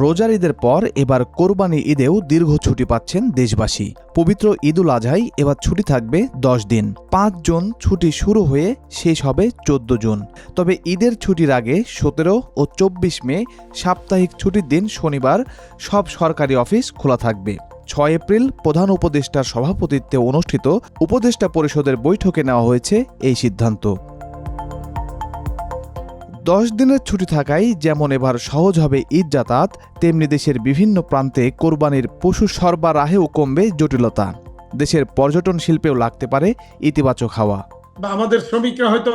রোজার ঈদের পর এবার কোরবানি ঈদেও দীর্ঘ ছুটি পাচ্ছেন দেশবাসী। পবিত্র ঈদুল আজহায় এবার ছুটি থাকবে 10 দিন। 5 জুন ছুটি শুরু হয়ে শেষ হবে 14 জুন। তবে ঈদের ছুটির আগে 17 ও 24 মে সাপ্তাহিক ছুটির দিন শনিবার সব সরকারি অফিস খোলা থাকবে। 6 এপ্রিল প্রধান উপদেষ্টার সভাপতিত্বে অনুষ্ঠিত উপদেষ্টা পরিষদের বৈঠকে নেওয়া হয়েছে এই সিদ্ধান্ত। 10 দিনের ছুটি থাকায় যেমন এবার সহজ হবে ঈদ যাতায়াত, তেমনি দেশের বিভিন্ন প্রান্তে কোরবানির পশু সরবরাহেও কমবে জটিলতা। দেশের পর্যটন শিল্পেও লাগতে পারে ইতিবাচক হাওয়া। আমাদের শ্রমিকরা হয়তো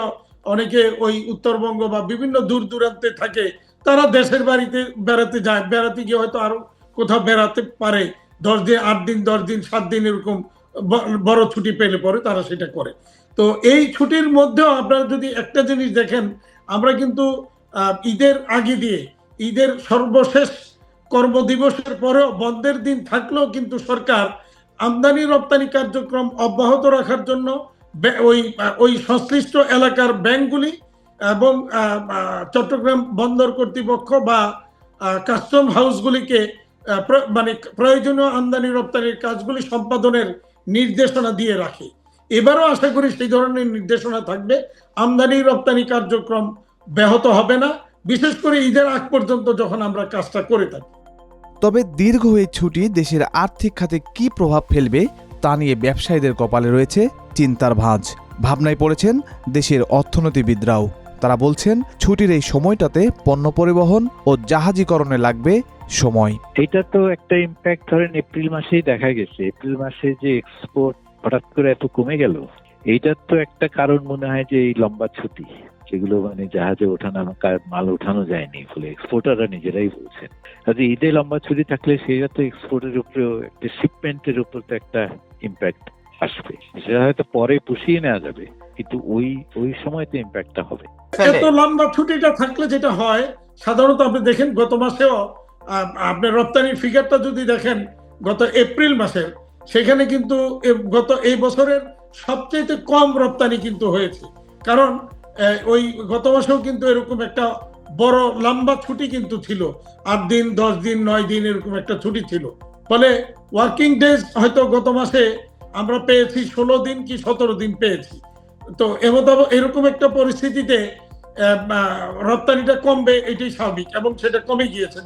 অনেকে ওই উত্তরবঙ্গ বা বিভিন্ন দূর দূরান্তে থাকে, তারা দেশের বাড়িতে বেড়াতে যায়, বেড়াতে গিয়ে হয়তো আরো কোথাও বেড়াতে পারে। 10 দিন, 8 দিন, 10 দিন, 7 দিন এরকম বড় ছুটি পেলে পরে তারা সেটা করে। তো এই ছুটির মধ্যেও আপনারা যদি একটা জিনিস দেখেন, আমরা কিন্তু ঈদের আগে দিয়ে ঈদের সর্বশেষ কর্মদিবসের পরেও বন্ধের দিন থাকলেও কিন্তু সরকার আমদানি রপ্তানি কার্যক্রম অব্যাহত রাখার জন্য ওই সংশ্লিষ্ট এলাকার ব্যাংকগুলি এবং চট্টগ্রাম বন্দর কর্তৃপক্ষ বা কাস্টম হাউসগুলিকে মানে প্রয়োজনীয় আমদানি রপ্তানির কাজগুলি সম্পাদনের নির্দেশনা দিয়ে রাখে। এবারও আশা করি সেই ধরনের নির্দেশনা থাকবে। আমদানি রপ্তানি কার্যক্রম ব্যাহত হবে না, বিশেষ করে ঈদের আগ পর্যন্ত যখন আমরা কাজটা করে থাকি। তবে দীর্ঘ এই ছুটি দেশের আর্থিক খাতে কি প্রভাব ফেলবে তা নিয়ে ব্যবসায়ীদের কপালে রয়েছে চিন্তার ভাঁজ। ভাবনায় পড়েছেন দেশের অর্থনীতিবিদরাও। তারা বলছেন ছুটির এই সময়টাতে পণ্য পরিবহন ও জাহাজীকরণে লাগবে সময়। এটা তো একটা ইম্প্যাক্ট ধরেন এপ্রিল মাসেই দেখা গেছে। এপ্রিল মাসে যে এক্সপোর্ট হঠাৎ করে এত কমে গেল, এইটার তো একটা কারণ মনে হয় যে এই লম্বা ছুটি, যেগুলো মানে জাহাজে ওঠানো মাল ওঠানো যায়নি, ফলে এক্সপোর্টাররা নিজেরাই বলছেন। কাজে ঈদে লম্বা ছুটি থাকলে সেটা তো এক্সপোর্টের উপরেও একটা শিপমেন্টের উপর তো একটা ইম্প্যাক্ট আসবে। সেটা হয়তো পরে পুষিয়ে নেওয়া যাবে, কিন্তু ওই সময় তো ইম্প্যাক্টটা হবে। এত লম্বা ছুটিটা থাকলে যেটা হয়, সাধারণত আপনি দেখেন গত মাসেও আপনার রপ্তানির ফিগারটা যদি দেখেন গত এপ্রিল মাসের, সেখানে কিন্তু গত এই বছরের সবচেয়ে কম রপ্তানি কিন্তু হয়েছে। কারণ ওই গত মাসেও কিন্তু এরকম একটা বড় লম্বা ছুটি কিন্তু ছিল, 8 দিন, 10 দিন, 9 দিন এরকম একটা ছুটি ছিল। ফলে ওয়ার্কিং ডেজ হয়তো গত মাসে আমরা পেয়েছি 16 দিন কি 17 দিন পেয়েছি। তো এরকম একটা পরিস্থিতিতে রপ্তানিটা কমবে, এটাই স্বাভাবিক, এবং সেটা কমে গিয়েছে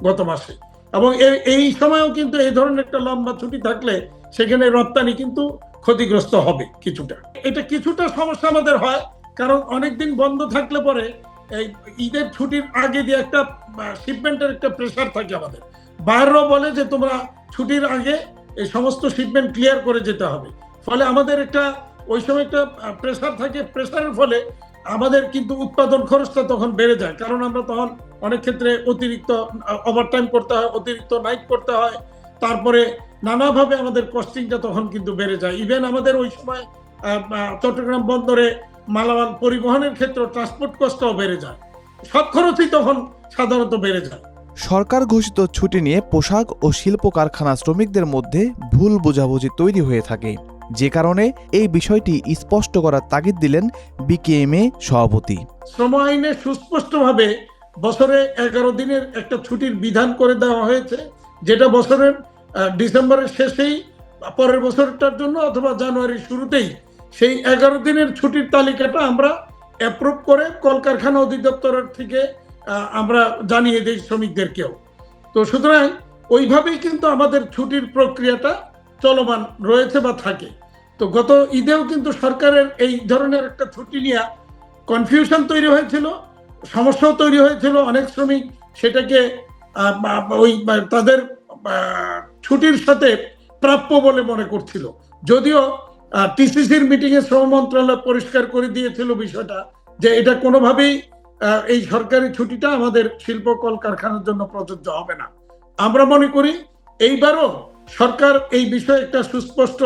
গত মাসে। এবং এই সময়ও কিন্তু এই ধরনের একটা লম্বা ছুটি থাকলে সেখানে রপ্তানি কিন্তু ক্ষতিগ্রস্ত হবে কিছুটা। এটা কিছুটা সমস্যা আমাদের হয়, কারণ অনেকদিন বন্ধ থাকলে পরে এই ঈদের ছুটির আগে দিয়ে একটা শিপমেন্টের একটা প্রেসার থাকে আমাদের। বাইরেও বলে যে তোমরা ছুটির আগে এই সমস্ত শিপমেন্ট ক্লিয়ার করে যেতে হবে। ফলে আমাদের একটা ওই সময় একটা প্রেসার থাকে, প্রেসারের ফলে আমাদের কিন্তু উৎপাদন খরচটা তখন বেড়ে যায়। কারণ আমরা তখন অনেক ক্ষেত্রে অতিরিক্ত ওভারটাইম করতে হয়, অতিরিক্ত নাইট করতে হয়, তারপরে নানাভাবে আমাদের কস্টিংটা তখন কিন্তু বেড়ে যায়। ইভেন আমাদের ওই সময় চট্টগ্রাম বন্দরে মালামাল পরিবহনের ক্ষেত্রে ট্রান্সপোর্ট কস্টটাও বেড়ে যায়। সব খরচই তখন সাধারণত বেড়ে যায়। সরকার ঘোষিত ছুটি নিয়ে পোশাক ও শিল্প কারখানা শ্রমিকদের মধ্যে ভুল বোঝাবুঝি তৈরি হয়ে থাকে, যে কারণে এই বিষয়টি স্পষ্ট করার তাগিদ দিলেন বিকেএমএ সভাপতি। শ্রম আইনে সুস্পষ্টভাবে বছরে 11 দিনের একটা ছুটির বিধান করে দেওয়া হয়েছে, যেটা বছরের ডিসেম্বরের শেষেই পরের বছরটার জন্য অথবা জানুয়ারির শুরুতেই সেই 11 দিনের ছুটির তালিকাটা আমরা অ্যাপ্রুভ করে কলকারখানা অধিদপ্তরের থেকে আমরা জানিয়ে দিই শ্রমিকদেরকেও। তো সুতরাং ওইভাবেই কিন্তু আমাদের ছুটির প্রক্রিয়াটা চলমান রয়েছে বা থাকে। তো গত ঈদেও কিন্তু সরকারের এই ধরনের একটা ছুটি নিয়ে কনফিউশন তৈরি হয়েছিল, সমস্যাও তৈরি হয়েছিল। অনেক শ্রমিক সেটাকে তাদের ছুটির সাথে প্রাপ্য বলে মনে করছিল, যদিও টিসিসির মিটিংয়ে শ্রম মন্ত্রণালয় পরিষ্কার করে দিয়েছিল বিষয়টা, যে এটা কোনোভাবেই এই সরকারি ছুটিটা আমাদের শিল্প কলকারখানার জন্য প্রযোজ্য হবে না। আমরা মনে করি এইবারও সরকার এই বিষয়ে একটা সুস্পষ্ট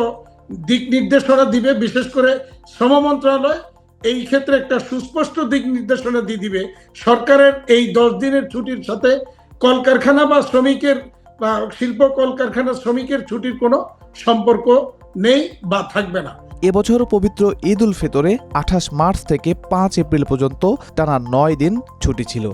দিক নির্দেশনা দিবে। বিশেষ করে শ্রম মন্ত্রণালয় এই ক্ষেত্রে একটা সুস্পষ্ট দিক নির্দেশনা দিয়ে দিবে, সরকারের এই 10 দিনের ছুটির সাথে কলকারখানা বা শ্রমিকের বা শিল্প কলকারখানার শ্রমিকের ছুটির কোনো সম্পর্ক নেই বা থাকবে না। এবছর পবিত্র ঈদ উল ফিতরে 28 মার্চ থেকে 5 এপ্রিল পর্যন্ত টানা 9 দিন ছুটি ছিল।